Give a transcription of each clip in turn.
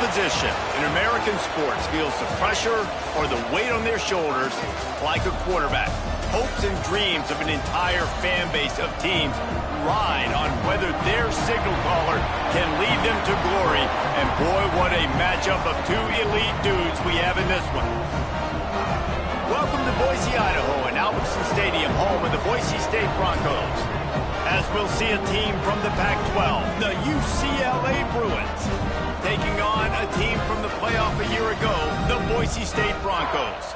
position in American sports feels the pressure or the weight on their shoulders like a quarterback. Hopes and dreams of an entire fan base of teams ride on whether their signal caller can lead them to glory. And boy, what a matchup of two elite dudes we have in this one. Welcome to Boise, Idaho, and Albertson Stadium, home of the Boise State Broncos. As we'll see a team from the Pac-12, the UCLA Bruins, taking on a team from the playoff a year ago, the Boise State Broncos.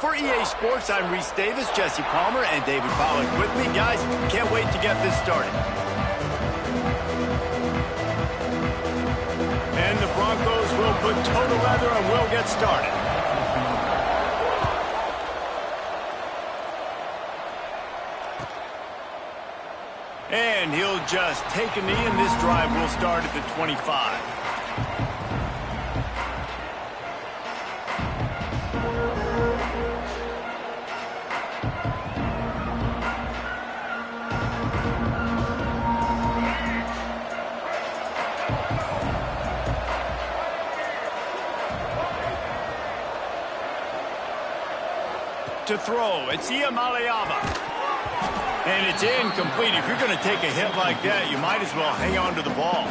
For EA Sports, I'm Reese Davis, Jesse Palmer, and David Pollack with me. Guys, can't wait to get this started. And the Broncos will put toe to leather and we'll get started. And he'll just take a knee, and this drive will start at the 25. To throw, it's Iamaleava. And it's incomplete. If you're going to take a hit like that, you might as well hang on to the ball.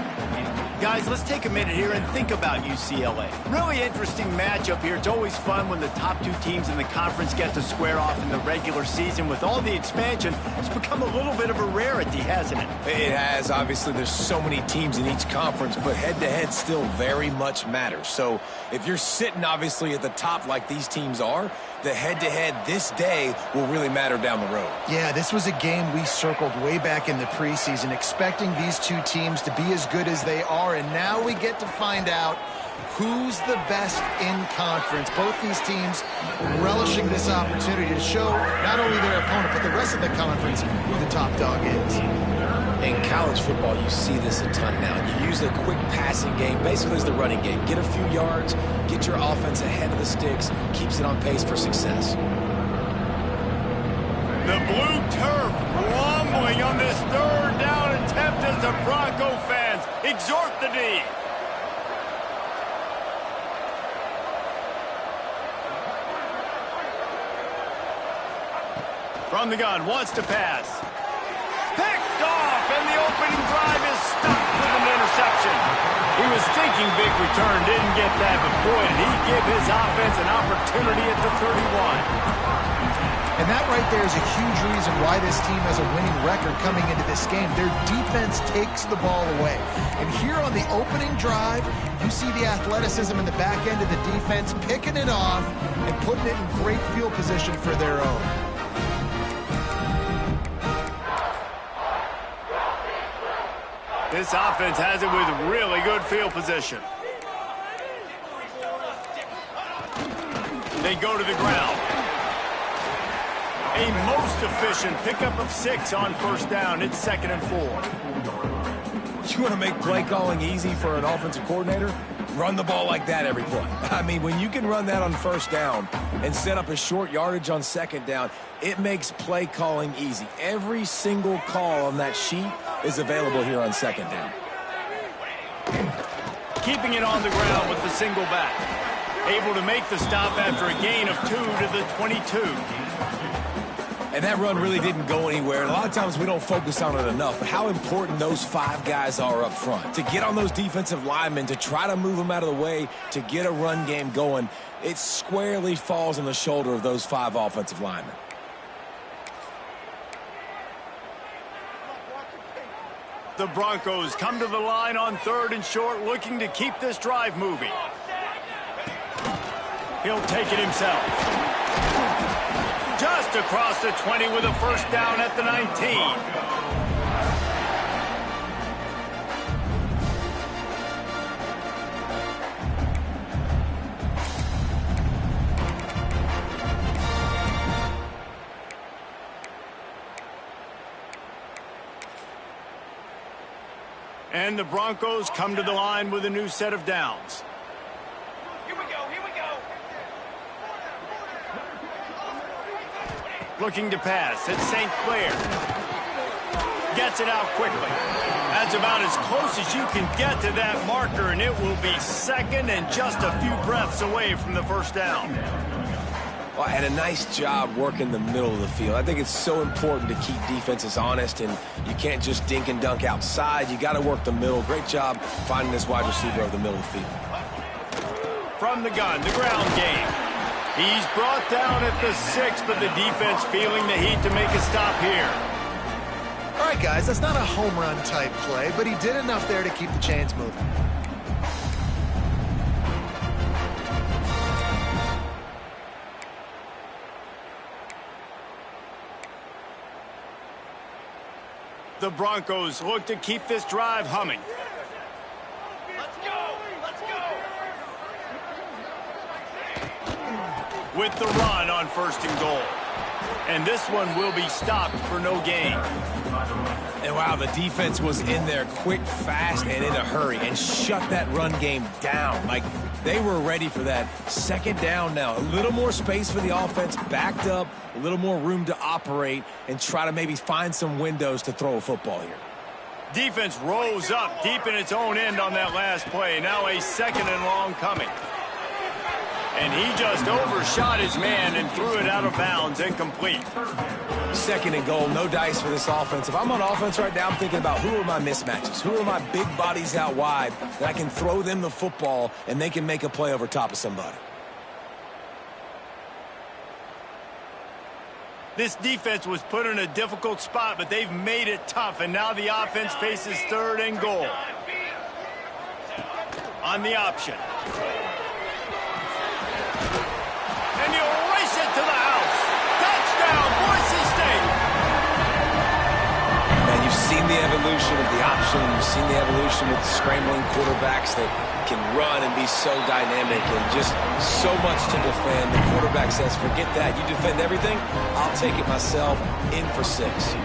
Guys, let's take a minute here and think about UCLA. Really interesting matchup here. It's always fun when the top two teams in the conference get to square off in the regular season. With all the expansion, it's become a little bit of a rarity, hasn't it? It has. Obviously, there's so many teams in each conference, but head-to-head still very much matters. So if you're sitting, obviously, at the top like these teams are, the head-to-head this day will really matter down the road. Yeah, this was a game we circled way back in the preseason, expecting these two teams to be as good as they are, and now we get to find out who's the best in conference. Both these teams relishing this opportunity to show not only their opponent, but the rest of the conference who the top dog is. In college football, you see this a ton now. You use a quick passing game, basically as the running game. Get a few yards, get your offense ahead of the sticks, keeps it on pace for success. The blue turf rumbling on this third down attempt as the Bronco fans exhort the D. From the gun, wants to pass. Picked off, and the opening drive is stopped with an interception. He was thinking big return, didn't get that, but boy, did he give his offense an opportunity at the 31. And that right there is a huge reason why this team has a winning record coming into this game. Their defense takes the ball away. And here on the opening drive, you see the athleticism in the back end of the defense, picking it off and putting it in great field position for their own. This offense has it with really good field position. They go to the ground. A most efficient pickup of 6 on first down. It's 2nd and 4. You want to make play calling easy for an offensive coordinator? Run the ball like that every play. I mean, when you can run that on first down and set up a short yardage on second down, it makes play calling easy. Every single call on that sheet is available here on second down. Keeping it on the ground with the single back. Able to make the stop after a gain of 2 to the 22. And that run really didn't go anywhere. And a lot of times we don't focus on it enough, but how important those 5 guys are up front. To get on those defensive linemen, to try to move them out of the way, to get a run game going, it squarely falls on the shoulder of those 5 offensive linemen. The Broncos come to the line on 3rd and short, looking to keep this drive moving. He'll take it himself. Just across the 20 with a first down at the 19. And the Broncos come to the line with a new set of downs. Here we go, here we go. Looking to pass. It's St. Clair. Gets it out quickly. That's about as close as you can get to that marker, and it will be second and just a few breaths away from the first down. Well, and a nice job working the middle of the field. I think it's so important to keep defenses honest, and you can't just dink and dunk outside. You got to work the middle. Great job finding this wide receiver over the middle of the field. From the gun, the ground game. He's brought down at the 6, but the defense feeling the heat to make a stop here. All right, guys, that's not a home run type play, but he did enough there to keep the chains moving. The Broncos look to keep this drive humming. Let's go! Let's go! With the run on 1st and goal. And this one will be stopped for no gain. And wow, the defense was in there quick, fast, and in a hurry and shut that run game down. Like, they were ready for that. 2nd down now. A little more space for the offense, backed up, a little more room to operate and try to maybe find some windows to throw a football here. Defense rose up deep in its own end on that last play. Now a 2nd and long coming. And he just overshot his man and threw it out of bounds, incomplete. 2nd and goal, no dice for this offense. If I'm on offense right now, I'm thinking about who are my mismatches? Who are my big bodies out wide that I can throw them the football and they can make a play over top of somebody? This defense was put in a difficult spot, but they've made it tough, and now the offense faces 3rd and goal. On the option. And he'll race it to the house. Touchdown, Boise State. Man, you've seen the evolution of the option. You've seen the evolution with scrambling quarterbacks that can run and be so dynamic and just so much to defend. The quarterback says, forget that. You defend everything, I'll take it myself. In for 6.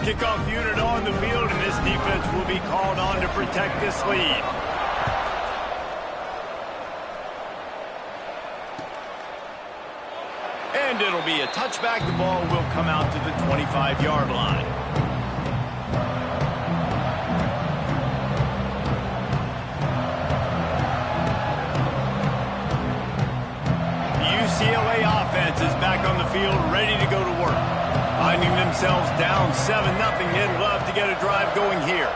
Kickoff unit on the field, and this defense will be called on to protect this lead. And it'll be a touchback. The ball will come out to the 25-yard line. The UCLA offense is back on the field, ready to go to work. Finding themselves down 7-0, they'd love to get a drive going here.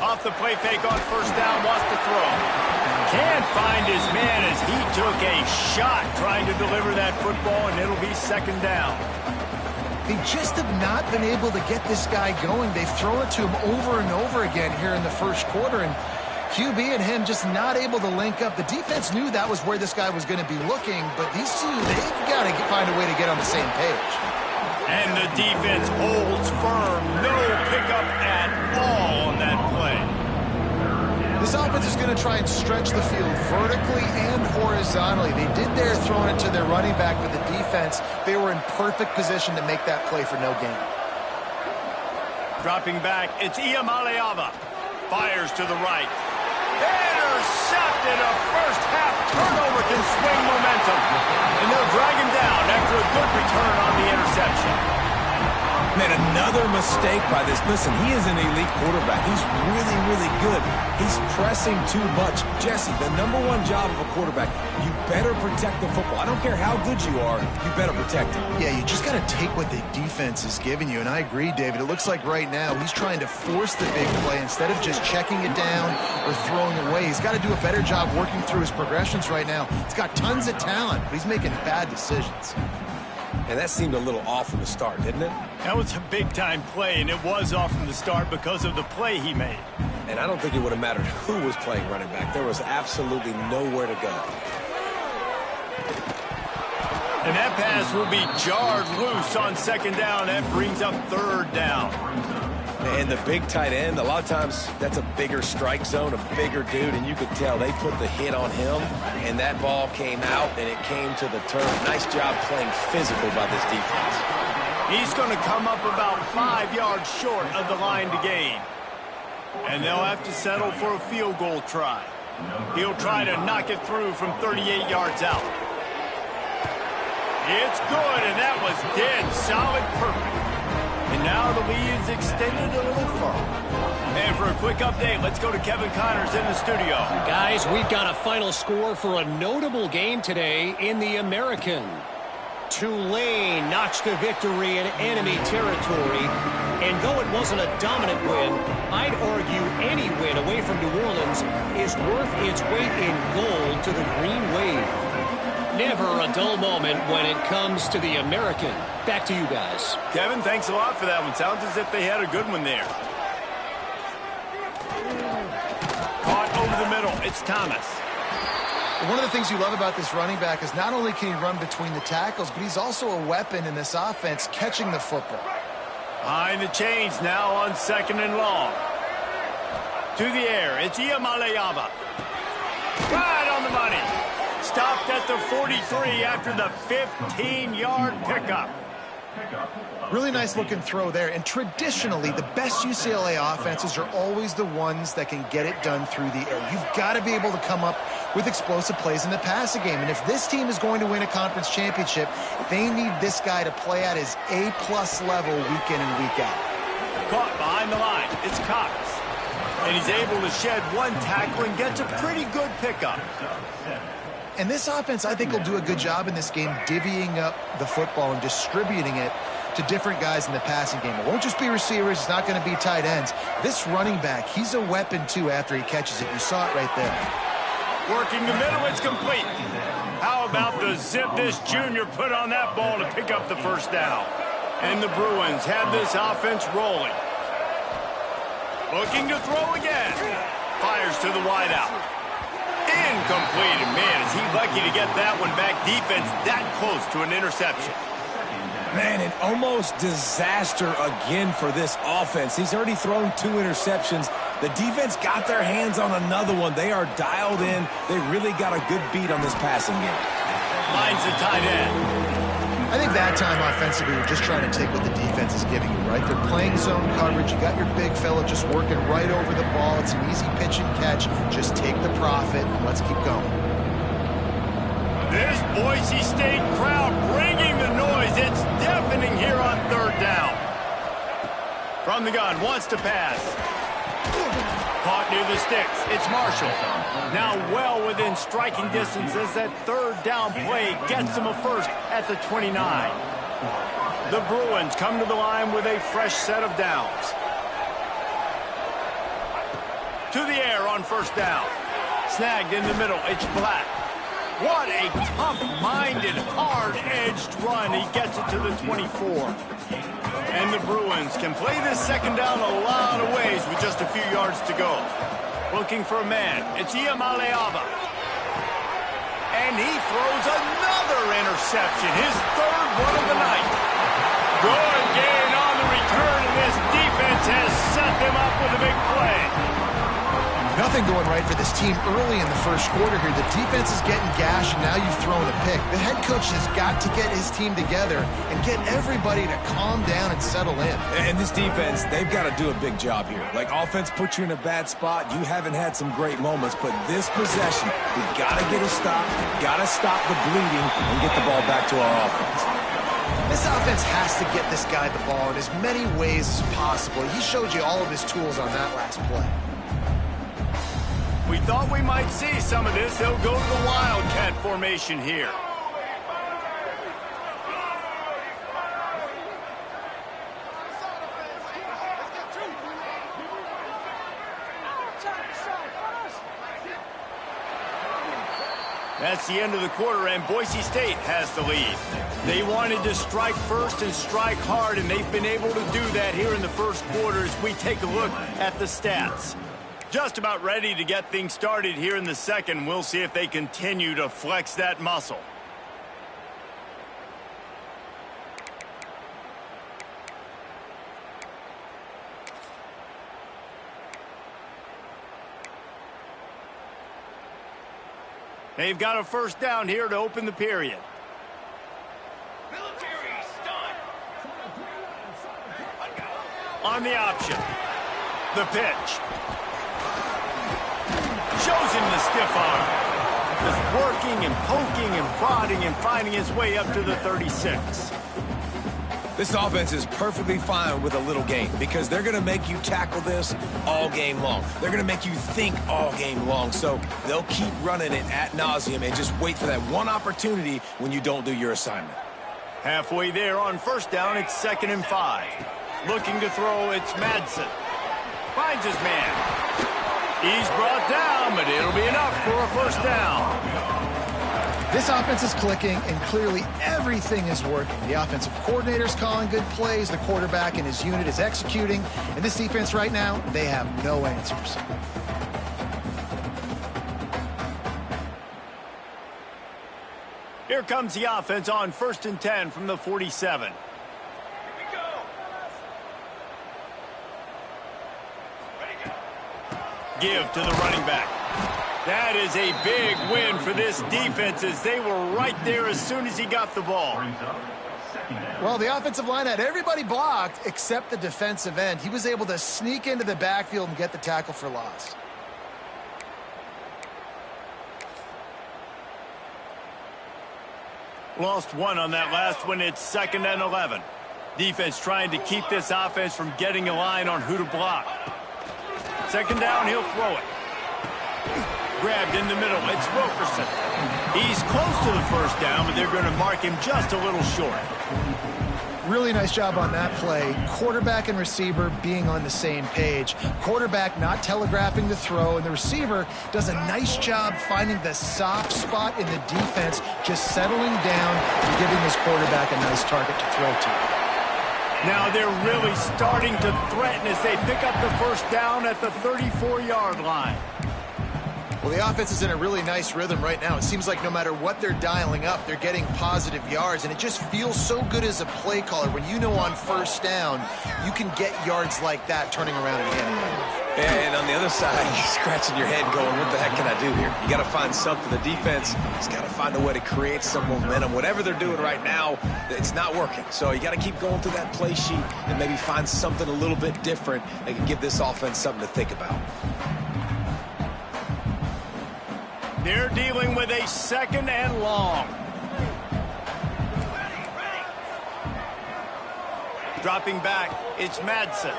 Off the play fake on 1st down, wants to throw. Can't find his man as he took a shot trying to deliver that football, and it'll be 2nd down. They just have not been able to get this guy going. They've thrown it to him over and over again here in the 1st quarter, and QB and him just not able to link up. The defense knew that was where this guy was going to be looking, but these two, they've got to find a way to get on the same page. And the defense holds firm. No pickup at all on that play. This offense is going to try and stretch the field vertically and horizontally. They did there throwing it to their running back, but the defense, they were in perfect position to make that play for no gain. Dropping back, it's Iamaleava. Fires to the right. Intercepted. A first-half turnover can swing momentum. And they'll drag him down after a good return on the interception. Man, another mistake by this. Listen, he is an elite quarterback. He's really, really good. He's pressing too much. Jesse, the #1 job of a quarterback, you better protect the football. I don't care how good you are, you better protect it. Yeah, you just got to take what the defense is giving you. And I agree, David. It looks like right now he's trying to force the big play instead of just checking it down or throwing away. He's got to do a better job working through his progressions right now. He's got tons of talent, but he's making bad decisions. And that seemed a little off from the start, didn't it? That was a big-time play, and it was off from the start because of the play he made. And I don't think it would have mattered who was playing running back. There was absolutely nowhere to go. And that pass will be jarred loose on 2nd down. That brings up 3rd down. And the big tight end, a lot of times that's a bigger strike zone, a bigger dude, and you could tell they put the hit on him, and that ball came out, and it came to the turf. Nice job playing physical by this defense. He's going to come up about 5 yards short of the line to gain. And they'll have to settle for a field goal try. He'll try to knock it through from 38 yards out. It's good, and that was dead solid perfect. And now the lead is extended a little further. And for a quick update, let's go to Kevin Connors in the studio. Guys, we've got a final score for a notable game today in the American. Tulane notched a victory in enemy territory. And though it wasn't a dominant win, I'd argue any win away from New Orleans is worth its weight in gold to the Green Wave. Never a dull moment when it comes to the American. Back to you guys. Kevin, thanks a lot for that one. Sounds as if they had a good one there. Caught over the middle. It's Thomas. One of the things you love about this running back is not only can he run between the tackles, but he's also a weapon in this offense catching the football. Behind the chains now on 2nd and long. To the air. It's Iamaleava. Right on the money. Stopped at the 43 after the 15-yard pickup. Really nice looking throw there. And traditionally, the best UCLA offenses are always the ones that can get it done through the air. You've got to be able to come up with explosive plays in the passing game. And if this team is going to win a conference championship, they need this guy to play at his A-plus level week in and week out. Caught behind the line. It's Cox. And he's able to shed one tackle and gets a pretty good pickup. And this offense, I think, will do a good job in this game divvying up the football and distributing it to different guys in the passing game. It won't just be receivers. It's not going to be tight ends. This running back, he's a weapon, too, after he catches it. You saw it right there. Working the middle, it's complete. How about the zip this junior put on that ball to pick up the first down? And the Bruins have this offense rolling. Looking to throw again. Fires to the wideout. Incomplete. And man, is he lucky to get that one back. Defense that close to an interception. Man, an almost disaster again for this offense. He's already thrown 2 interceptions. The defense got their hands on another one. They are dialed in. They really got a good beat on this passing game. Lines the tight end. I think that time offensively, we're just trying to take what the defense is giving you, right? They're playing zone coverage. You got your big fella just working right over the ball. It's an easy pitch and catch. Just take the profit and let's keep going. This Boise State crowd bringing the noise. It's deafening here on 3rd down. From the gun, wants to pass. Caught near the sticks. It's Marshall. Now well within striking distance as that 3rd down play gets him a first at the 29. The Bruins come to the line with a fresh set of downs. To the air on 1st down. Snagged in the middle. It's Black. What a tough-minded, hard-edged run. He gets it to the 24. And the Bruins can play this 2nd down a lot of ways with just a few yards to go. Looking for a man. It's Iamaleava. And he throws another interception. His 3rd one of the night. Good gain on the return, and this defense has set them up with a big play. Nothing going right for this team early in the 1st quarter here. The defense is getting gashed, and now you've thrown a pick. The head coach has got to get his team together and get everybody to calm down and settle in. And this defense, they've got to do a big job here. Like, offense puts you in a bad spot. You haven't had some great moments, but this possession, we've got to get a stop, got to stop the bleeding, and get the ball back to our offense. This offense has to get this guy the ball in as many ways as possible. He showed you all of his tools on that last play. We thought we might see some of this. They'll go to the Wildcat formation here. That's the end of the quarter, and Boise State has the lead. They wanted to strike first and strike hard, and they've been able to do that here in the 1st quarter as we take a look at the stats. Just about ready to get things started here in the 2nd. We'll see if they continue to flex that muscle. They've got a 1st down here to open the period. Military stun. On the option. The pitch. Shows him the stiff arm. just working and poking and prodding and finding his way up to the 36. This offense is perfectly fine with a little game because they're going to make you tackle this all game long. They're going to make you think all game long. So they'll keep running it ad nauseum and just wait for that one opportunity when you don't do your assignment. Halfway there on first down, it's 2nd and 5. Looking to throw, it's Madsen. Finds his man. He's brought down, but it'll be enough for a first down. This offense is clicking, and clearly everything is working. The offensive coordinator's calling good plays. The quarterback and his unit is executing. And this defense right now, they have no answers. Here comes the offense on 1st and 10 from the 47. Give to the running back. That is a big win for this defense as they were right there as soon as he got the ball. Well, the offensive line had everybody blocked except the defensive end. He was able to sneak into the backfield and get the tackle for loss. Lost one on that last one. It's 2nd and 11. Defense trying to keep this offense from getting a line on who to block. 2nd down, he'll throw it. Grabbed in the middle, it's Wilkerson. He's close to the first down, but they're going to mark him just a little short. Really nice job on that play. Quarterback and receiver being on the same page. Quarterback not telegraphing the throw, and the receiver does a nice job finding the soft spot in the defense, just settling down and giving his quarterback a nice target to throw to. Now they're really starting to threaten as they pick up the first down at the 34-yard line. Well, the offense is in a really nice rhythm right now. It seems like no matter what they're dialing up, they're getting positive yards, and it just feels so good as a play caller when you know on first down you can get yards like that turning around and handing it off. And on the other side, you're scratching your head going, what the heck can I do here? You got to find something. The defense has got to find a way to create some momentum. Whatever they're doing right now, it's not working. So you got to keep going through that play sheet and maybe find something a little bit different that can give this offense something to think about. They're dealing with a 2nd and long. Dropping back, it's Madsen.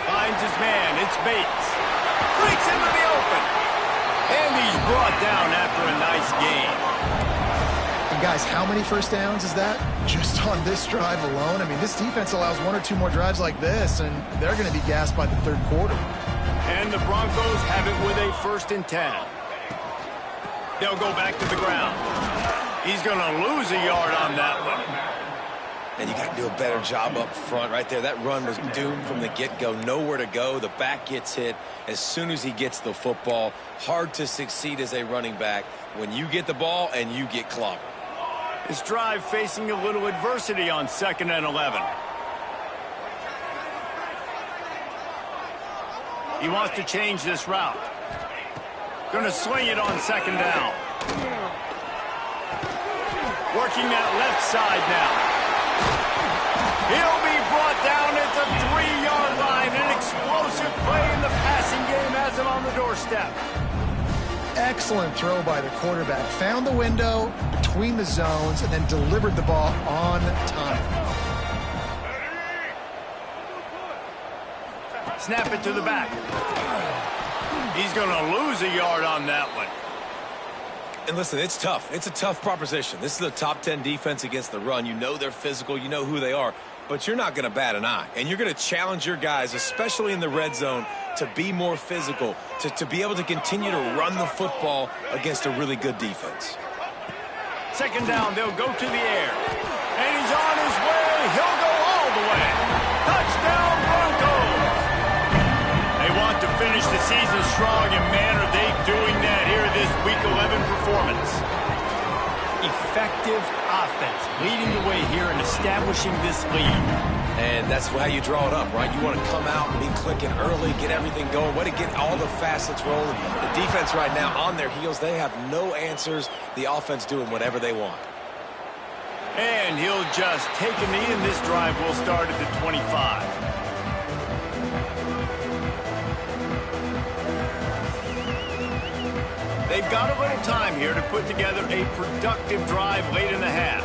Finds his man, it's Bates. Breaks into the open. And he's brought down after a nice gain. And guys, how many first downs is that? Just on this drive alone? I mean, this defense allows 1 or 2 more drives like this, and they're going to be gassed by the 3rd quarter. And the Broncos have it with a 1st and 10. They'll go back to the ground. He's going to lose a yard on that one. And you got to do a better job up front right there. That run was doomed from the get-go. Nowhere to go. The back gets hit as soon as he gets the football. Hard to succeed as a running back when you get the ball and you get clobbered. This drive facing a little adversity on 2nd and 11. He wants to change this route. Going to swing it on 2nd down. Working that left side now. He'll be brought down at the 3-yard line. An explosive play in the passing game has it on the doorstep. Excellent throw by the quarterback. Found the window between the zones and then delivered the ball on time. Snap it to the back. He's going to lose a yard on that one. And listen, it's tough. It's a tough proposition. This is a top 10 defense against the run. You know they're physical. You know who they are. But you're not going to bat an eye. And you're going to challenge your guys, especially in the red zone, to be more physical, to be able to continue to run the football against a really good defense. 2nd down, they'll go to the air. And he's on his way. He'll go all the way. Touchdown, Broncos. They want to finish the season strong, and man, are they doing that here this Week 11 performance. Effective offense leading the way here and establishing this lead. And that's how you draw it up, right? You want to come out and be clicking early, get everything going, way to get all the facets rolling. The defense right now on their heels, they have no answers. The offense doing whatever they want. And he'll just take a knee, and this drive will start at the 25. They've got a little time here to put together a productive drive late in the half.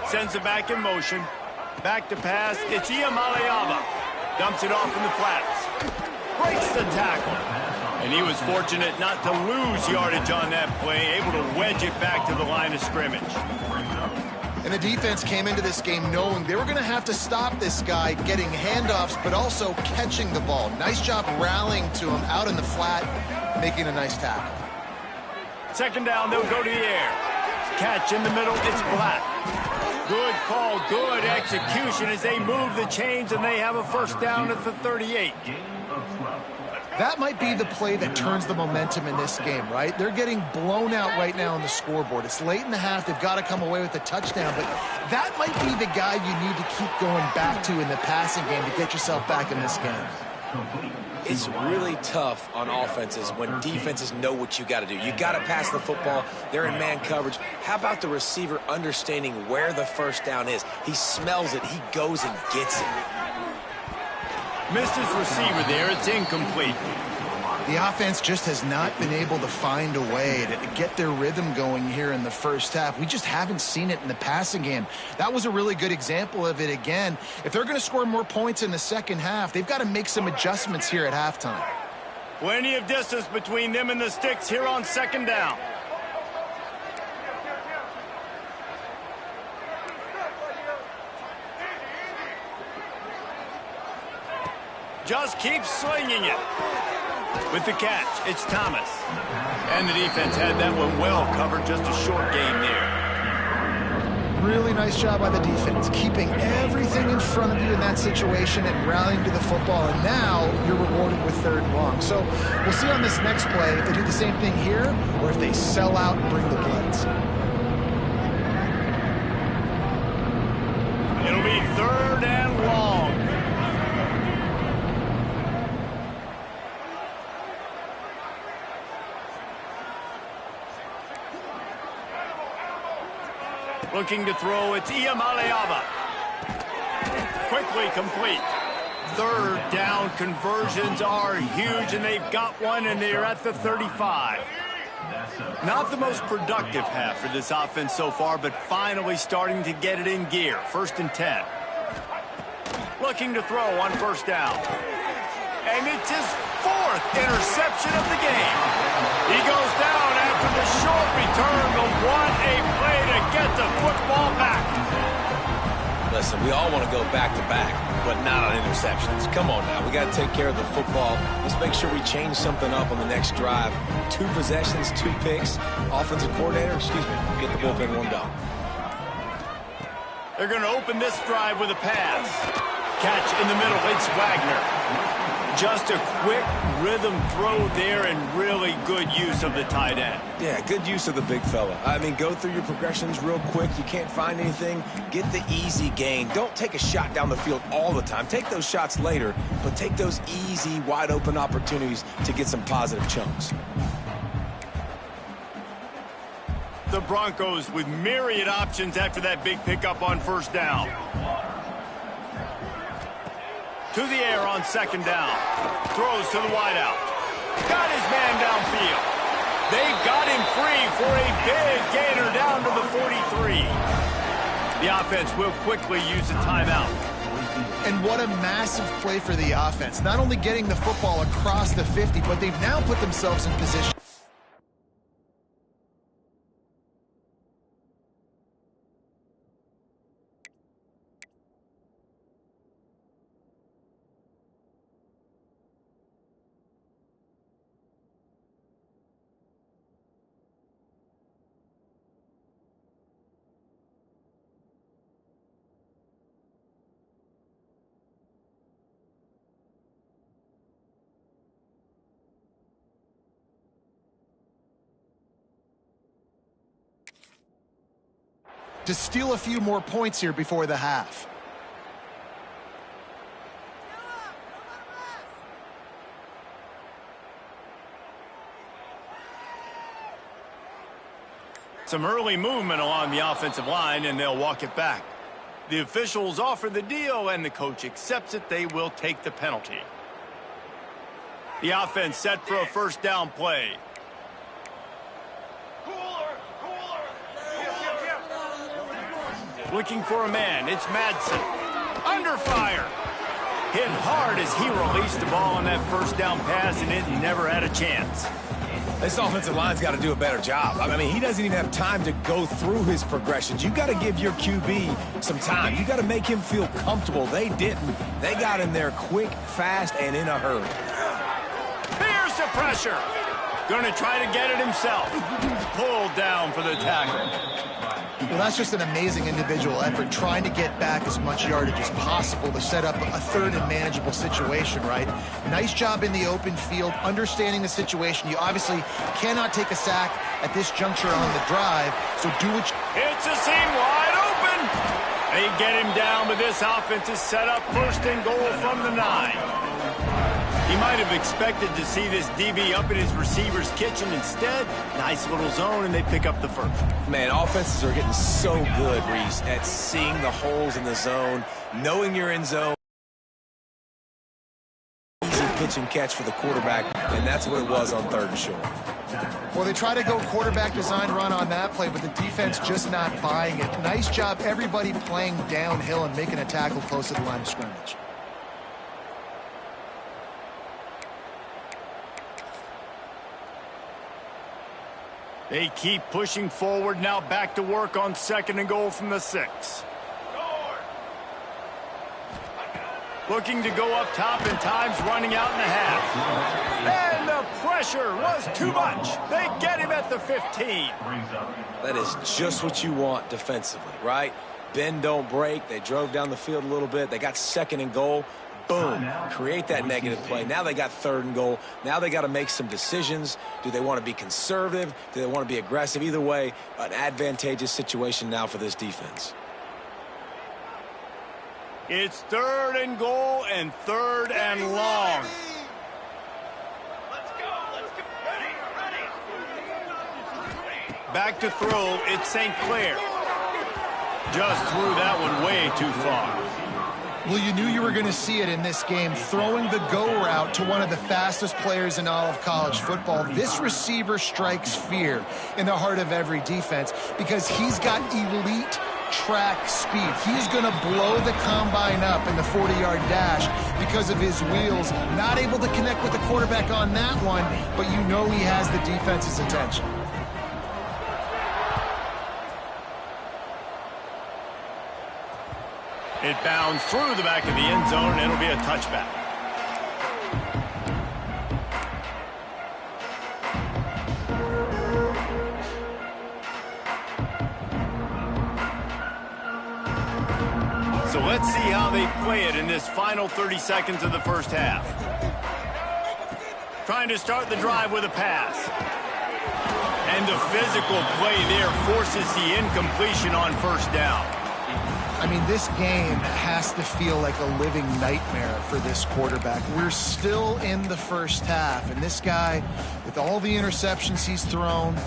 Sends it back in motion. Back to pass. It's Iamaleava. Dumps it off in the flats. Breaks the tackle. And he was fortunate not to lose yardage on that play, able to wedge it back to the line of scrimmage. And the defense came into this game knowing they were going to have to stop this guy getting handoffs, but also catching the ball. Nice job rallying to him out in the flat, making a nice tackle. Second down, they'll go to the air. Catch in the middle, it's Black. Good call, good execution as they move the chains, and they have a first down at the 38. That might be the play that turns the momentum in this game, right? They're getting blown out right now on the scoreboard. It's late in the half. They've got to come away with a touchdown, but that might be the guy you need to keep going back to in the passing game to get yourself back in this game. It's really tough on offenses when defenses know what you got to do. You got to pass the football. They're in man coverage. How about the receiver understanding where the first down is? He smells it. He goes and gets it. Missed his receiver there. It's incomplete. The offense just has not been able to find a way to get their rhythm going here in the first half. We just haven't seen it in the passing game. That was a really good example of it again. If they're going to score more points in the second half, they've got to make some adjustments here at halftime. Plenty of distance between them and the sticks here on second down. Just keeps slinging it. With the catch, it's Thomas. And the defense had that one well covered, just a short gain there. Really nice job by the defense, keeping everything in front of you in that situation and rallying to the football. And now you're rewarded with third and long. So we'll see on this next play if they do the same thing here or if they sell out and bring the blitz. It'll be third and long. Looking to throw, it's Iamaleava. Quickly complete. Third down conversions are huge, and they've got one, and they're at the 35. Not the most productive half for this offense so far, but finally starting to get it in gear. First and 10. Looking to throw on first down. And it's his fourth interception of the game. He goes down after the short return, but what a play to get the football back. Listen, we all want to go back-to-back, but not on interceptions. Come on now. We got to take care of the football. Let's make sure we change something up on the next drive. 2 possessions, 2 picks. Offensive coordinator, get the bullpen warmed up. They're going to open this drive with a pass. Catch in the middle. It's Wagner. Just a quick rhythm throw there and really good use of the tight end. Yeah, good use of the big fella. I mean, go through your progressions real quick. You can't find anything. Get the easy gain. Don't take a shot down the field all the time. Take those shots later, but take those easy, wide-open opportunities to get some positive chunks. The Broncos with myriad options after that big pickup on first down. To the air on second down. Throws to the wideout. Got his man downfield. They got him free for a big gainer down to the 43. The offense will quickly use a timeout. And what a massive play for the offense. Not only getting the football across the 50, but they've now put themselves in position. To steal a few more points here before the half. Some early movement along the offensive line, and they'll walk it back. The officials offer the deal, and the coach accepts it. They will take the penalty. The offense set for a first down play. Looking for a man. It's Madsen. Under fire. Hit hard as he released the ball on that first down pass, and it never had a chance. This offensive line's got to do a better job. I mean, he doesn't even have time to go through his progressions. You got to give your QB some time. You got to make him feel comfortable. They didn't. They got in there quick, fast, and in a hurry. Here's the pressure. Going to try to get it himself. Pulled down for the tackle. Well, that's just an amazing individual effort, trying to get back as much yardage as possible to set up a third and manageable situation, right? Nice job in the open field, understanding the situation. You obviously cannot take a sack at this juncture on the drive, so do what you... It's a seam wide open. They get him down, but this offense is set up first and goal from the 9. He might have expected to see this DB up in his receiver's kitchen. Instead, nice little zone, and they pick up the first. Man, offenses are getting so good, Reese, at seeing the holes in the zone, knowing you're in zone. Easy pitch and catch for the quarterback, and that's what it was on 3rd and short. Well, they try to go quarterback design run on that play, but the defense just not buying it. Nice job, everybody playing downhill and making a tackle close to the line of scrimmage. They keep pushing forward, now back to work on 2nd and goal from the 6. Looking to go up top, and time's running out in the half. And the pressure was too much. They get him at the 15. That is just what you want defensively, right? Bend, don't break. They drove down the field a little bit. They got 2nd and goal. Boom. Create that negative play. Now they got 3rd and goal. Now they got to make some decisions. Do they want to be conservative? Do they want to be aggressive? Either way, an advantageous situation now for this defense. It's 3rd and goal and 3rd and long. Let's go. Ready. Back to throw. It's St. Clair. Just threw that one way too far. Well, you knew you were going to see it in this game, throwing the go route to one of the fastest players in all of college football. This receiver strikes fear in the heart of every defense because he's got elite track speed. He's going to blow the combine up in the 40-yard dash because of his wheels. Not able to connect with the quarterback on that one, but you know he has the defense's attention. It bounds through the back of the end zone, and it'll be a touchback. So let's see how they play it in this final 30 seconds of the first half. Trying to start the drive with a pass. And the physical play there forces the incompletion on first down. I mean, this game has to feel like a living nightmare for this quarterback. We're still in the first half, and this guy, with all the interceptions he's thrown,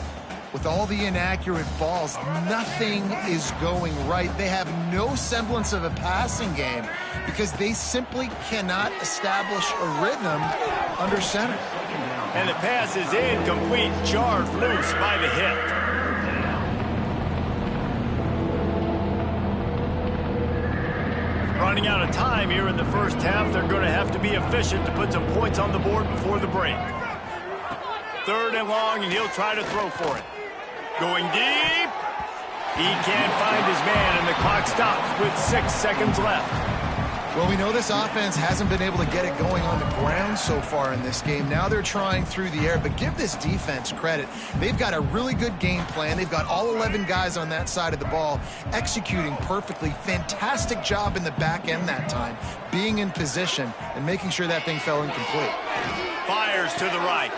with all the inaccurate balls, nothing is going right. They have no semblance of a passing game because they simply cannot establish a rhythm under center. And the pass is incomplete, jarred loose by the hit. Running out of time here in the first half. They're going to have to be efficient to put some points on the board before the break. 3rd and long, and he'll try to throw for it. Going deep. He can't find his man, and the clock stops with 6 seconds left. Well, we know this offense hasn't been able to get it going on the ground so far in this game. Now they're trying through the air, but give this defense credit. They've got a really good game plan. They've got all 11 guys on that side of the ball executing perfectly. Fantastic job in the back end that time, being in position and making sure that thing fell incomplete. Fires to the right.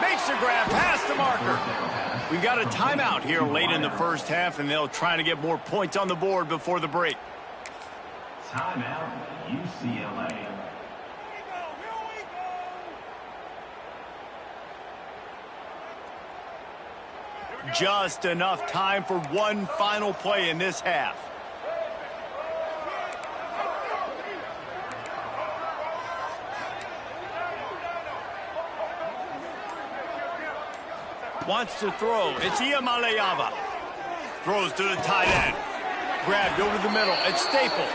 Makes the grab past the marker. We've got a timeout here late in the first half, and they'll try to get more points on the board before the break. Timeout, UCLA. Just enough time for one final play in this half. Wants to throw. It's Iamaleava. Throws to the tight end. Grabbed over the middle. It's Staples.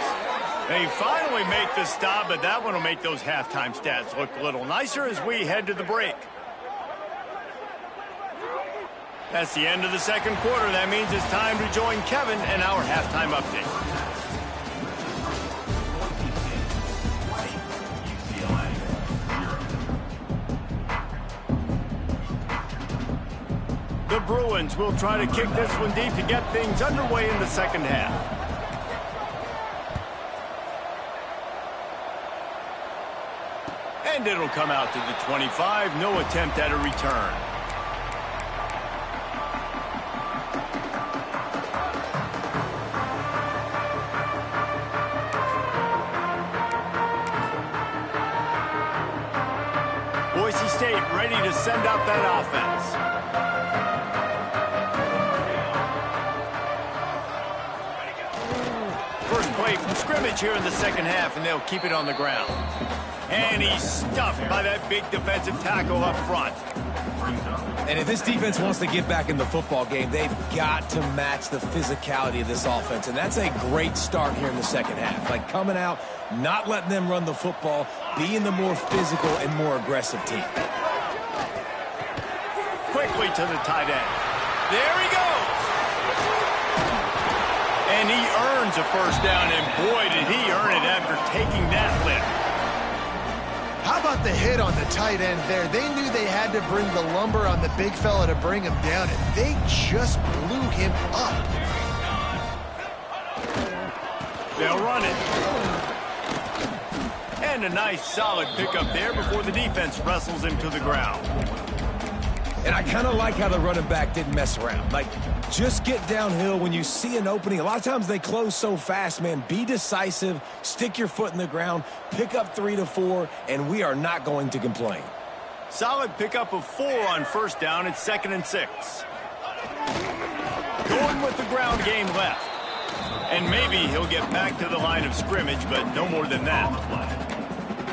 They finally make the stop, but that one will make those halftime stats look a little nicer as we head to the break. That's the end of the second quarter. That means it's time to join Kevin and our halftime update. The Bruins will try to kick this one deep to get things underway in the second half. And it'll come out to the 25. No attempt at a return. Boise State ready to send out that offense. First play from scrimmage here in the second half, and they'll keep it on the ground. And he's stuffed by that big defensive tackle up front. And if this defense wants to get back in the football game, they've got to match the physicality of this offense. And that's a great start here in the second half. Like coming out, not letting them run the football, being the more physical and more aggressive team. Quickly to the tight end. There he goes. And he earns a first down, and boy, did he earn it after taking that lift. How about the hit on the tight end there? They knew they had to bring the lumber on the big fella to bring him down, and they just blew him up. They'll run it. And a nice solid pickup there before the defense wrestles him to the ground. And I kind of like how the running back didn't mess around. Like, just get downhill when you see an opening. A lot of times they close so fast, man. Be decisive, stick your foot in the ground, pick up 3 to 4, and we are not going to complain. Solid pickup of 4 on first down. It's 2nd and 6. Going with the ground game left. And maybe he'll get back to the line of scrimmage, but no more than that.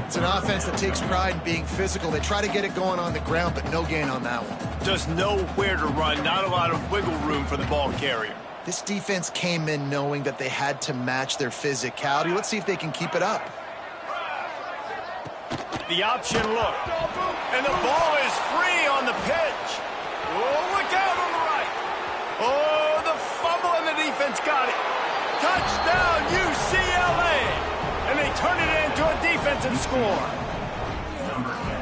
It's an offense that takes pride in being physical. They try to get it going on the ground, but no gain on that one. Just nowhere to run, not a lot of wiggle room for the ball carrier. This defense came in knowing that they had to match their physicality. Let's see if they can keep it up. The option look. And the ball is free on the pitch. Oh, look out on the right. Oh, the fumble and the defense got it. Touchdown, UCLA. And they turn it into a defensive score.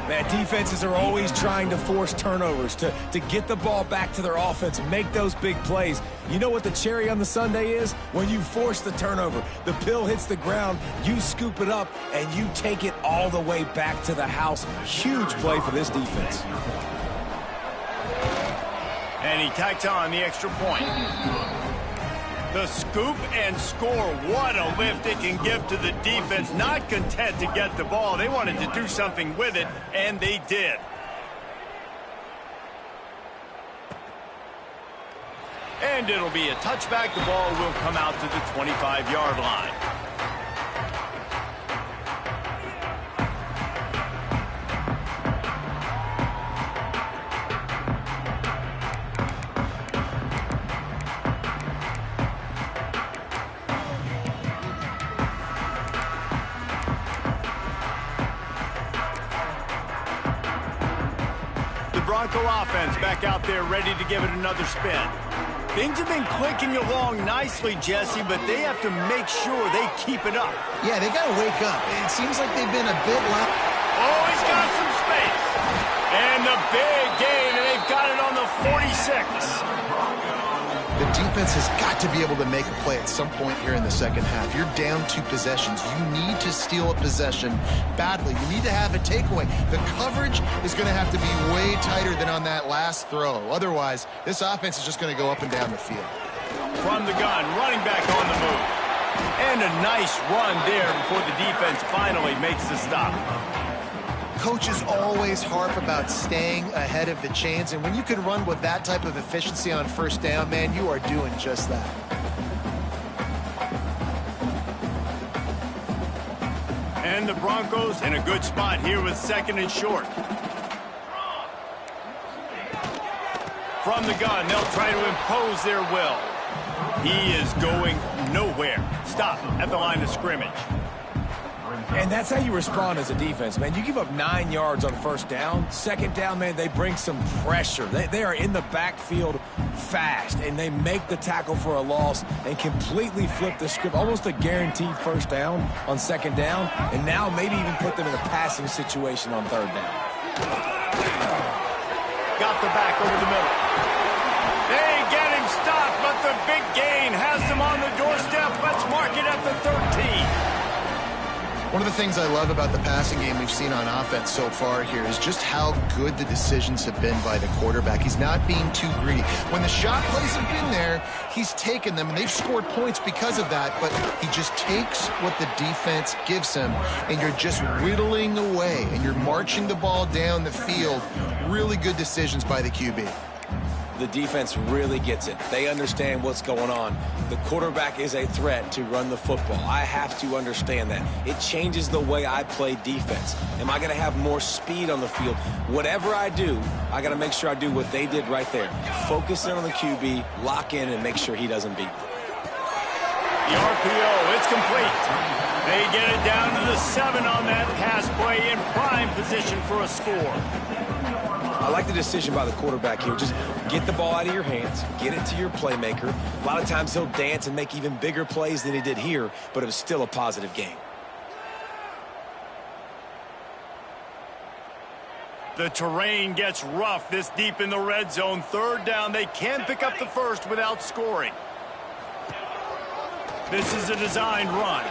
Man, defenses are always trying to force turnovers to get the ball back to their offense and make those big plays. You know what the cherry on the sundae is? When you force the turnover, the pill hits the ground, you scoop it up, and you take it all the way back to the house. Huge play for this defense. And he tacks on the extra point. The scoop and score. What a lift it can give to the defense. Not content to get the ball. They wanted to do something with it, and they did. And it'll be a touchback. The ball will come out to the 25-yard line. Bronco offense back out there ready to give it another spin. Things have been clicking along nicely, Jesse, but they have to make sure they keep it up. Yeah, they got to wake up. It seems like they've been a bit loud. Oh, he's got some space. And the big gain, and they've got it on the 46. The defense has got to be able to make a play at some point here in the second half. You're down 2 possessions. You need to steal a possession badly. You need to have a takeaway. The coverage is going to have to be way tighter than on that last throw. Otherwise, this offense is just going to go up and down the field. From the gun, running back on the move. And a nice run there before the defense finally makes the stop. Coaches always harp about staying ahead of the chains, and when you can run with that type of efficiency on first down, man, you are doing just that. And the Broncos in a good spot here with 2nd and short. From the gun, they'll try to impose their will. He is going nowhere. Stop at the line of scrimmage. And that's how you respond as a defense, man. You give up 9 yards on first down. Second down, man, they bring some pressure. They are in the backfield fast, and they make the tackle for a loss and completely flip the script. Almost a guaranteed first down on second down, and now maybe even put them in a passing situation on third down. Got the back over the middle. They get him stopped, but the big gain has them on the doorstep. Let's mark it at the 13. One of the things I love about the passing game we've seen on offense so far here is just how good the decisions have been by the quarterback. He's not being too greedy. When the shot plays have been there, he's taken them, and they've scored points because of that, but he just takes what the defense gives him, and you're just whittling away, and you're marching the ball down the field. Really good decisions by the QB. The defense really gets it. They understand what's going on. The quarterback is a threat to run the football. I have to understand that. It changes the way I play defense. Am I going to have more speed on the field? Whatever I do, I got to make sure I do what they did right there. Focus in on the QB, lock in, and make sure he doesn't beat me. The RPO, it's complete. They get it down to the 7 on that pass play in prime position for a score. I like the decision by the quarterback here. Just get the ball out of your hands, get it to your playmaker. A lot of times he'll dance and make even bigger plays than he did here, but it was still a positive game. The terrain gets rough this deep in the red zone. Third down, they can pick up the first without scoring. This is a designed run.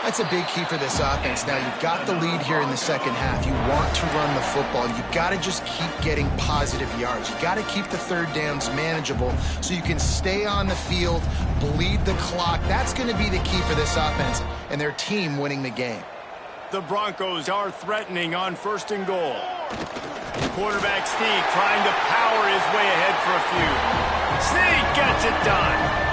That's a big key for this offense. Now, you've got the lead here in the second half. You want to run the football. You've got to just keep getting positive yards. You've got to keep the third downs manageable so you can stay on the field, bleed the clock. That's going to be the key for this offense and their team winning the game. The Broncos are threatening on 1st and goal. Quarterback Steve trying to power his way ahead for a few. Steve gets it done.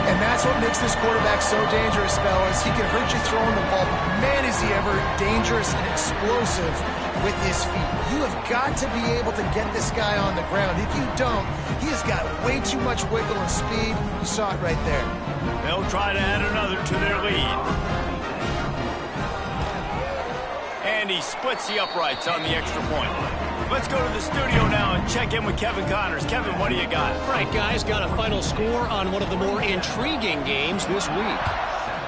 And that's what makes this quarterback so dangerous, fellas. He can hurt you throwing the ball, but man, is he ever dangerous and explosive with his feet. You have got to be able to get this guy on the ground. If you don't, he has got way too much wiggle and speed. You saw it right there. They'll try to add another to their lead. And he splits the uprights on the extra point. Let's go to the studio now and check in with Kevin Connors. Kevin, what do you got? All right, guys, got a final score on one of the more intriguing games this week.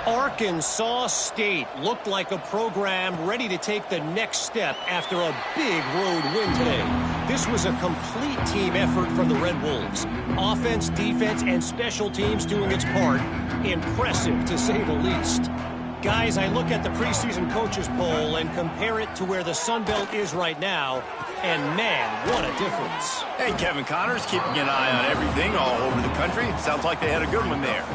Arkansas State looked like a program ready to take the next step after a big road win today. This was a complete team effort from the Red Wolves. Offense, defense, and special teams doing its part. Impressive, to say the least. Guys, I look at the preseason coaches poll and compare it to where the Sun Belt is right now, and man, what a difference. Hey, Kevin Connors, keeping an eye on everything all over the country. Sounds like they had a good one there.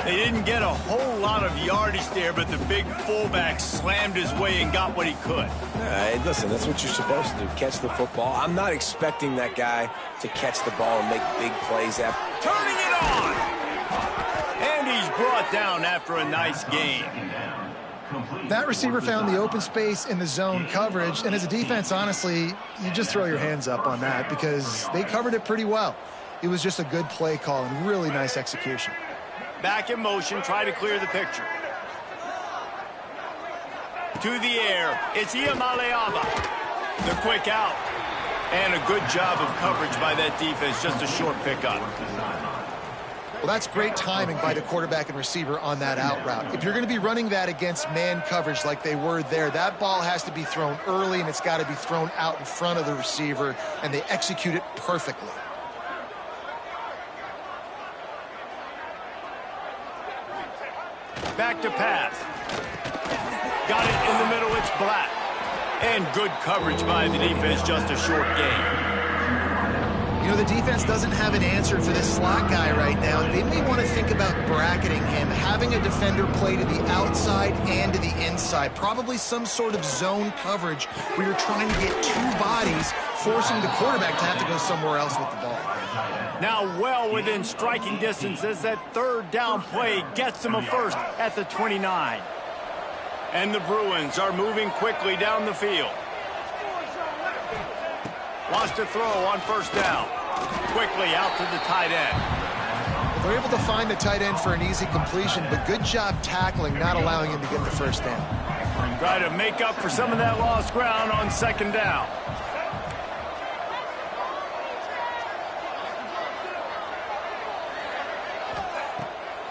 They didn't get a whole lot of yardage there, but the big fullback slammed his way and got what he could. Hey, listen, that's what you're supposed to do, catch the football. I'm not expecting that guy to catch the ball and make big plays after. Turning it on! And he's brought down after a nice gain. That receiver found the open space in the zone coverage, and as a defense, honestly, you just throw your hands up on that because they covered it pretty well. It was just a good play call and really nice execution. Back in motion, try to clear the picture. To the air, it's Iamaleava. The quick out. And a good job of coverage by that defense, just a short pickup. Well, that's great timing by the quarterback and receiver on that out route. If you're going to be running that against man coverage like they were there, that ball has to be thrown early, and it's got to be thrown out in front of the receiver, and they execute it perfectly. Back to pass. Got it in the middle, it's Black. And good coverage by the defense, just a short gain. You know, the defense doesn't have an answer for this slot guy right now. They may want to think about bracketing him, having a defender play to the outside and to the inside. Probably some sort of zone coverage where you're trying to get two bodies, forcing the quarterback to have to go somewhere else with the ball. Now well within striking distance as that third down play gets them a first at the 29. And the Bruins are moving quickly down the field. Wants to throw on first down. Quickly out to the tight end. They're able to find the tight end for an easy completion, but good job tackling, not allowing him to get the first down. Try to make up for some of that lost ground on second down.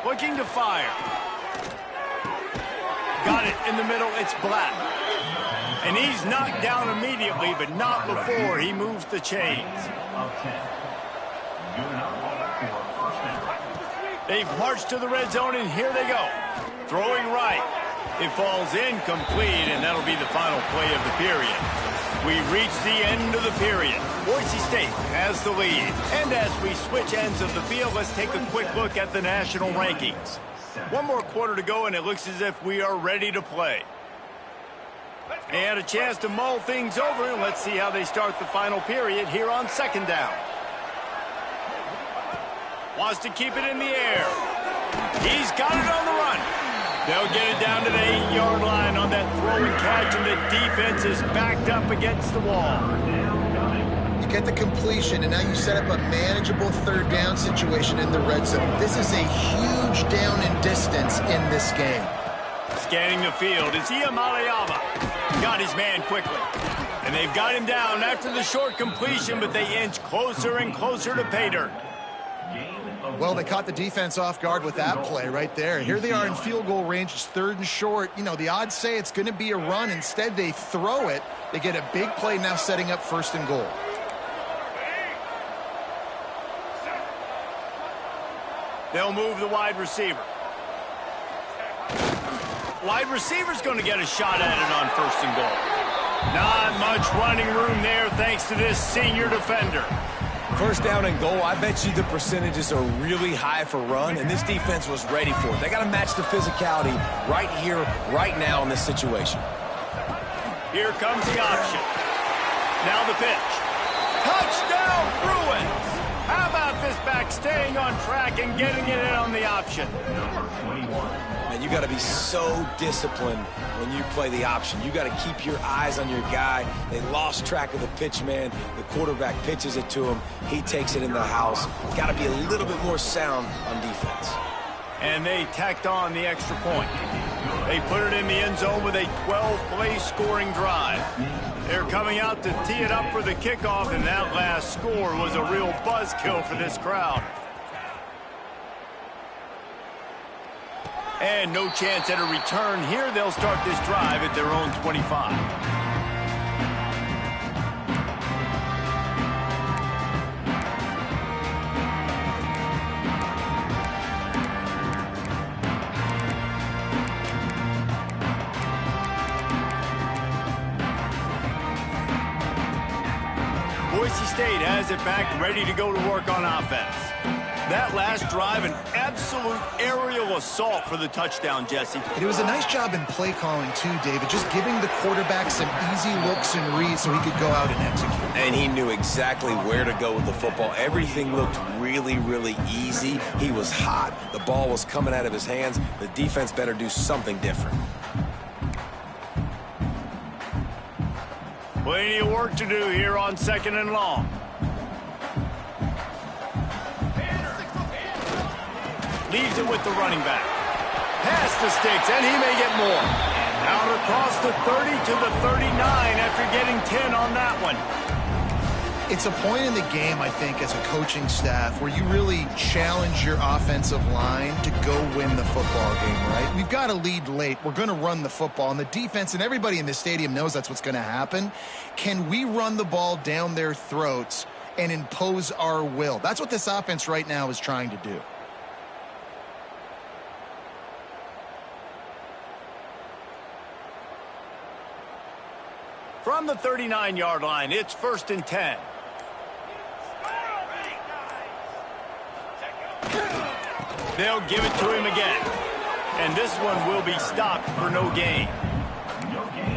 Looking to fire. Got it in the middle. It's Black. And he's knocked down immediately, but not before he moves the chains. They've marched to the red zone, and here they go. Throwing right. It falls incomplete, and that'll be the final play of the period. We've reached the end of the period. Boise State has the lead. And as we switch ends of the field, let's take a quick look at the national rankings. One more quarter to go, and it looks as if we are ready to play. They had a chance to mull things over, and let's see how they start the final period here on second down. Wants to keep it in the air. He's got it on the run. They'll get it down to the 8-yard line on that throw and catch, and the defense is backed up against the wall. You get the completion, and now you set up a manageable third down situation in the red zone. This is a huge down in distance in this game. Scanning the field, it's Iamaleava. Got his man quickly. And they've got him down after the short completion, but they inch closer and closer to pay dirt. Well, they caught the defense off guard with that play right there. Here they are in field goal range. It's third and short. You know, the odds say it's going to be a run. Instead, they throw it. They get a big play now setting up first and goal. They'll move the wide receiver. Wide receiver's going to get a shot at it on first and goal. Not much running room there thanks to this senior defender. First down and goal, I bet you the percentages are really high for run, and this defense was ready for it. They got to match the physicality right here, right now in this situation. Here comes the option. Now the pitch. Touchdown, Bruins! How about this back staying on track and getting it in on the option? And you got to be so disciplined when you play the option. You got to keep your eyes on your guy. They lost track of the pitch, man. The quarterback pitches it to him. He takes it in the house. Got to be a little bit more sound on defense. And they tacked on the extra point. They put it in the end zone with a 12-play scoring drive. They're coming out to tee it up for the kickoff, and that last score was a real buzzkill for this crowd. And no chance at a return here. They'll start this drive at their own 25. Boise State has it back, ready to go to work on offense. That last drive, an absolute aerial assault for the touchdown, Jesse. It was a nice job in play calling, too, David. Just giving the quarterback some easy looks and reads so he could go out and execute. And he knew exactly where to go with the football. Everything looked really, really easy. He was hot. The ball was coming out of his hands. The defense better do something different. Plenty of work to do here on second and long. Leaves it with the running back. Past the sticks, and he may get more. Out across the 30 to the 39 after getting 10 on that one. It's a point in the game, I think, as a coaching staff where you really challenge your offensive line to go win the football game, right? We've got to lead late. We're going to run the football, and the defense and everybody in the stadium knows that's what's going to happen. Can we run the ball down their throats and impose our will? That's what this offense right now is trying to do. From the 39-yard line, it's first and 10. They'll give it to him again. And this one will be stopped for no gain.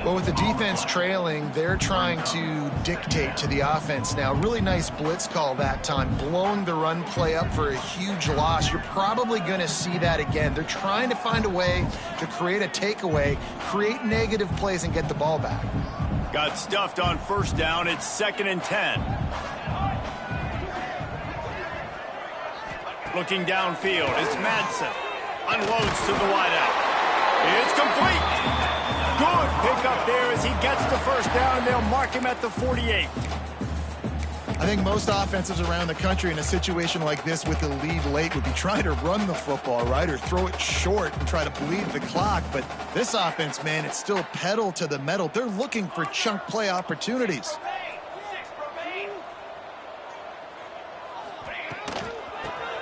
Well, with the defense trailing, they're trying to dictate to the offense now. Really nice blitz call that time, blowing the run play up for a huge loss. You're probably going to see that again. They're trying to find a way to create a takeaway, create negative plays, and get the ball back. Got stuffed on first down. It's second and 10. Looking downfield, it's Madsen. Unloads to the wideout. It's complete. Good pickup there as he gets the first down, and they'll mark him at the 48. I think most offenses around the country in a situation like this with the lead late would be trying to run the football, right, or throw it short and try to bleed the clock. But this offense, man, it's still pedal to the metal. They're looking for chunk play opportunities.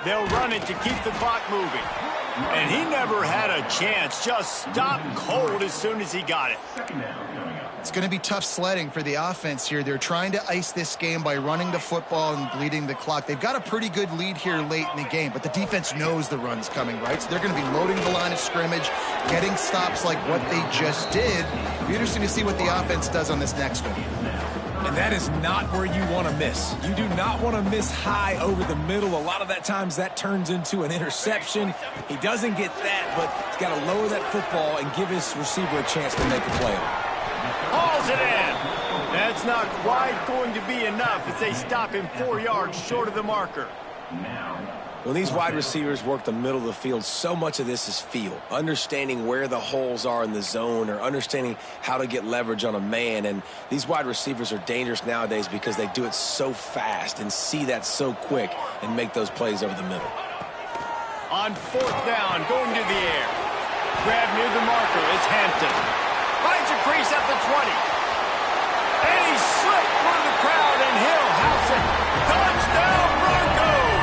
They'll run it to keep the clock moving. And he never had a chance. Just stopped cold as soon as he got it. It's going to be tough sledding for the offense here. They're trying to ice this game by running the football and bleeding the clock. They've got a pretty good lead here late in the game, but the defense knows the run's coming, right? So they're going to be loading the line of scrimmage, getting stops like what they just did. It'll be interesting to see what the offense does on this next one. And that is not where you want to miss. You do not want to miss high over the middle. A lot of that times that turns into an interception. He doesn't get that, but he's got to lower that football and give his receiver a chance to make a play. Hauls it in. That's not quite going to be enough as they stop him 4 yards short of the marker. When these wide receivers work the middle of the field, so much of this is feel. Understanding where the holes are in the zone or understanding how to get leverage on a man. And these wide receivers are dangerous nowadays because they do it so fast and see that so quick and make those plays over the middle. On fourth down, going to the air. Grab near the marker is Hampton. Finds a crease at the 20. And he slipped through the crowd and he'll house it. Touchdown Broncos!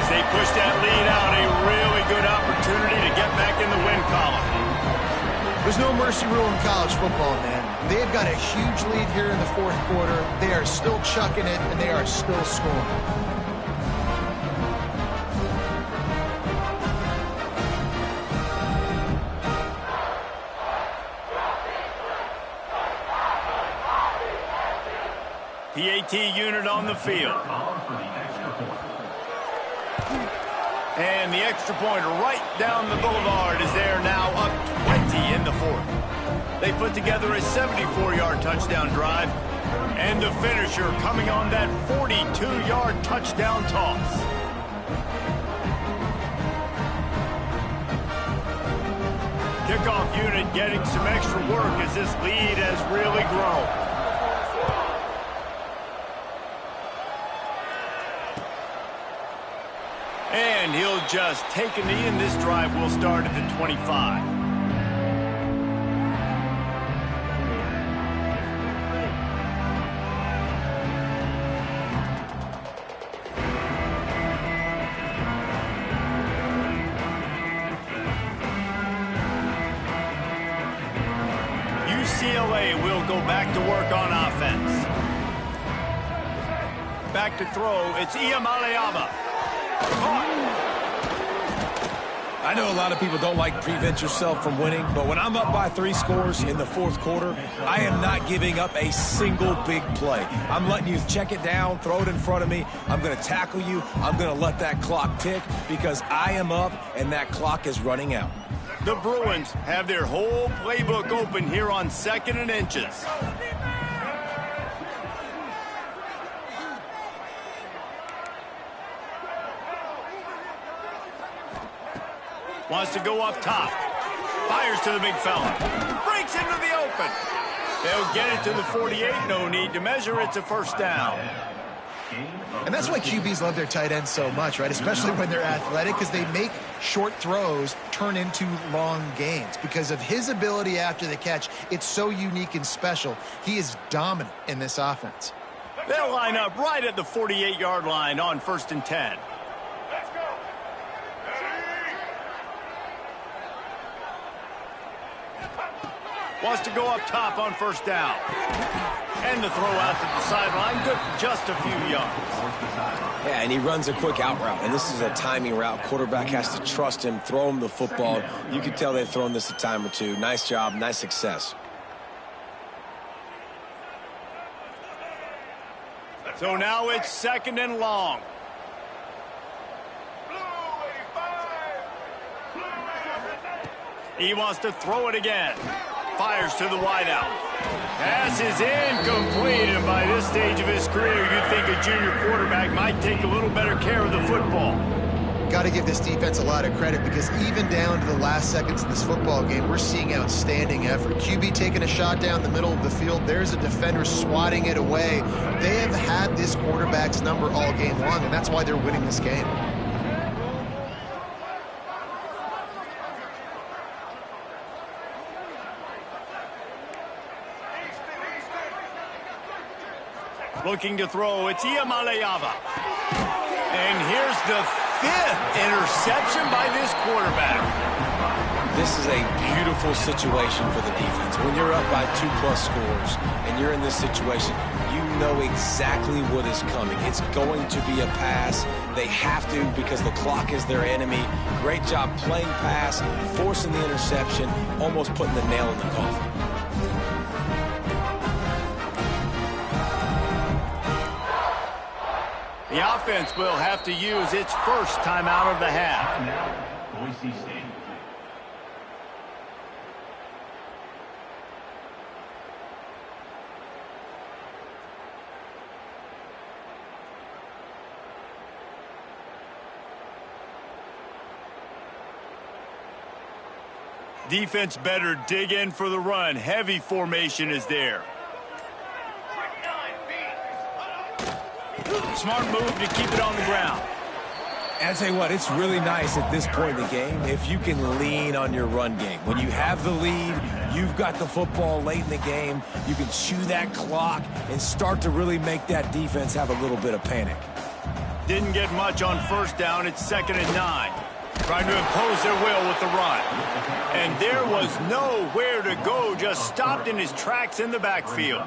They push that lead out, a really good opportunity to get back in the win column. There's no mercy rule in college football, man. They've got a huge lead here in the fourth quarter. They are still chucking it, and they are still scoring. PAT unit on the field. And the extra point right down the boulevard is there now, up 20 in the fourth. They put together a 74-yard touchdown drive. And the finisher coming on that 42-yard touchdown toss. Kickoff unit getting some extra work as this lead has really grown. And he'll just take a knee, and this drive will start at the 25. UCLA will go back to work on offense. Back to throw, it's Iamaleava. I know a lot of people don't like to prevent yourself from winning, but when I'm up by 3 scores in the fourth quarter, I am not giving up a single big play. I'm letting you check it down, throw it in front of me. I'm going to tackle you. I'm going to let that clock tick because I am up and that clock is running out. The Bruins have their whole playbook open here on 2nd and inches. Wants to go up top. Fires to the big fella. Breaks into the open. They'll get it to the 48. No need to measure. It's a first down. And that's why QBs love their tight ends so much, right? Especially when they're athletic, because they make short throws turn into long gains. Because of his ability after the catch, it's so unique and special. He is dominant in this offense. They'll line up right at the 48-yard line on 1st and 10. Wants to go up top on first down. And the throw out to the sideline, good for just a few yards. Yeah, and he runs a quick out route, and this is a timing route. Quarterback has to trust him, throw him the football. You can tell they've thrown this a time or two. Nice job, nice success. So now it's 2nd and long. He wants to throw it again. fires to the wideout. Pass is incomplete, and by this stage of his career, you'd think a junior quarterback might take a little better care of the football. Got to give this defense a lot of credit because even down to the last seconds of this football game, we're seeing outstanding effort. QB taking a shot down the middle of the field. There's a defender swatting it away. They have had this quarterback's number all game long, and that's why they're winning this game. Looking to throw, it's Iamaleava. And here's the 5th interception by this quarterback. This is a beautiful situation for the defense. When you're up by 2+ scores and you're in this situation, you know exactly what is coming. It's going to be a pass. They have to because the clock is their enemy. Great job playing pass, forcing the interception, almost putting the nail in the coffin. The offense will have to use its first timeout of the half. Now, Boise State. Defense better dig in for the run. Heavy formation is there. Smart move to keep it on the ground. And I tell you what, it's really nice at this point in the game if you can lean on your run game. When you have the lead, you've got the football late in the game, you can chew that clock and start to really make that defense have a little bit of panic. Didn't get much on first down. It's 2nd and 9. Trying to impose their will with the run. And there was nowhere to go, just stopped in his tracks in the backfield.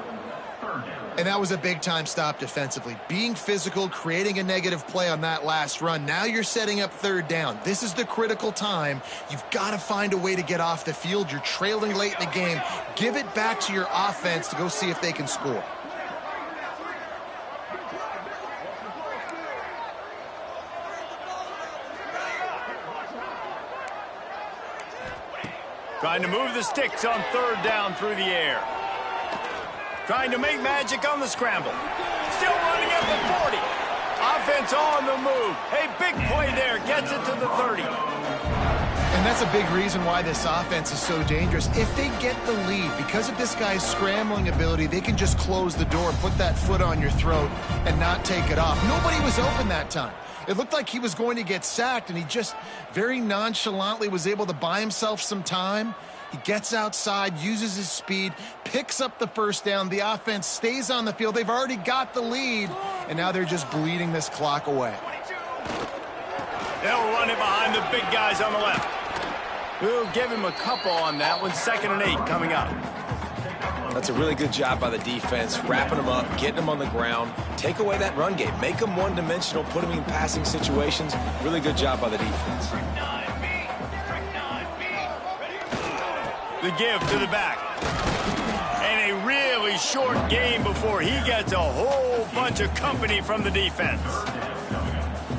And that was a big-time stop defensively. Being physical, creating a negative play on that last run. Now you're setting up 3rd down. This is the critical time. You've got to find a way to get off the field. You're trailing late in the game. Give it back to your offense to go see if they can score. Trying to move the sticks on 3rd down through the air. Trying to make magic on the scramble. Still running at the 40. Offense on the move. A big play there. Gets it to the 30. And that's a big reason why this offense is so dangerous. If they get the lead, because of this guy's scrambling ability, they can just close the door, put that foot on your throat, and not take it off. Nobody was open that time. It looked like he was going to get sacked, and he just very nonchalantly was able to buy himself some time. He gets outside, uses his speed, picks up the 1st down. The offense stays on the field. They've already got the lead, and now they're just bleeding this clock away. They'll run it behind the big guys on the left. We'll give him a couple on that one. 2nd and 8 coming up. That's a really good job by the defense, wrapping them up, getting them on the ground, take away that run game, make them one-dimensional, put them in passing situations. Really good job by the defense. The give to the back. And a really short game before he gets a whole bunch of company from the defense.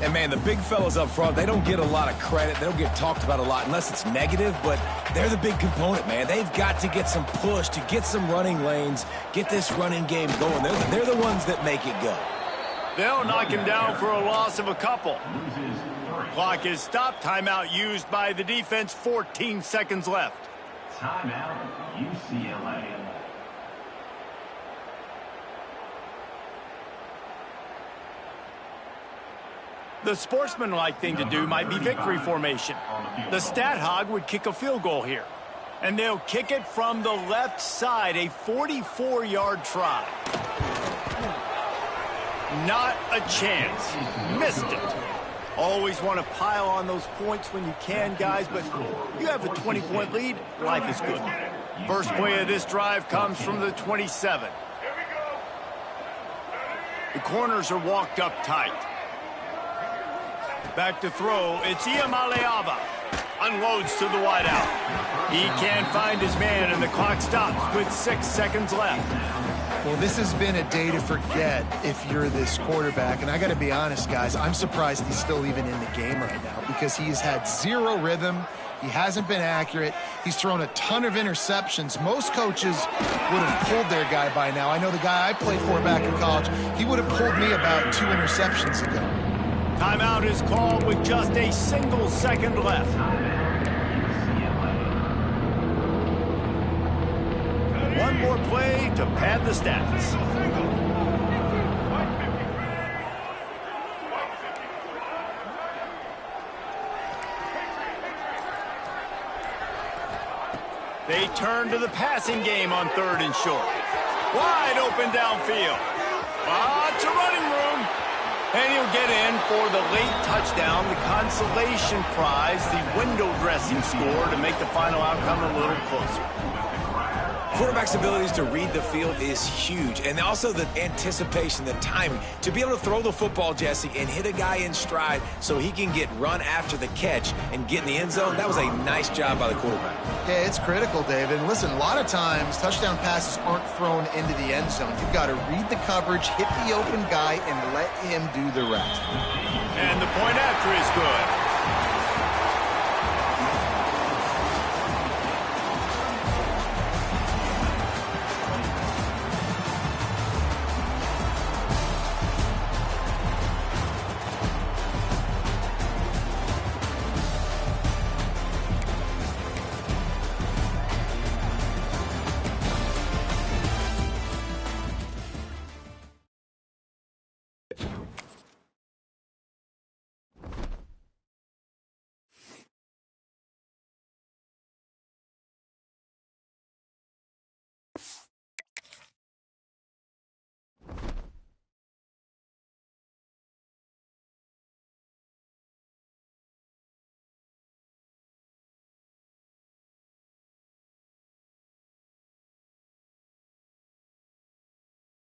And, man, the big fellas up front, they don't get a lot of credit. They don't get talked about a lot unless it's negative, but they're the big component, man. They've got to get some push, to get some running lanes, get this running game going. They're the ones that make it go. They'll knock him down for a loss of a couple. Clock is stopped. Timeout used by the defense. 14 seconds left. Timeout, UCLA. The sportsmanlike thing to do might be victory formation. The stat hog would kick a field goal here. And they'll kick it from the left side, a 44-yard try. Not a chance. Missed it. Always want to pile on those points when you can, guys, but you have a 20-point lead, life is good. First play of this drive comes from the 27. The corners are walked up tight. Back to throw, it's Iamaleava. Unloads to the wideout. He can't find his man, and the clock stops with 6 seconds left. Well, this has been a day to forget if you're this quarterback. And I got to be honest, guys, I'm surprised he's still even in the game right now because he's had zero rhythm. He hasn't been accurate. He's thrown a ton of interceptions. Most coaches would have pulled their guy by now. I know the guy I played for back in college, he would have pulled me about 2 interceptions ago. Timeout is called with just a single second left. One more play to pad the stats. They turn to the passing game on 3rd and short. Wide open downfield. To running room. And he'll get in for the late touchdown, the consolation prize, the window dressing score to make the final outcome a little closer. Quarterback's abilities to read the field is huge, and also the anticipation, the timing. To be able to throw the football, Jesse, and hit a guy in stride so he can get run after the catch and get in the end zone, that was a nice job by the quarterback. Yeah, it's critical, David. And listen, a lot of times touchdown passes aren't thrown into the end zone. You've got to read the coverage, hit the open guy, and let him do the rest. And the point after is good.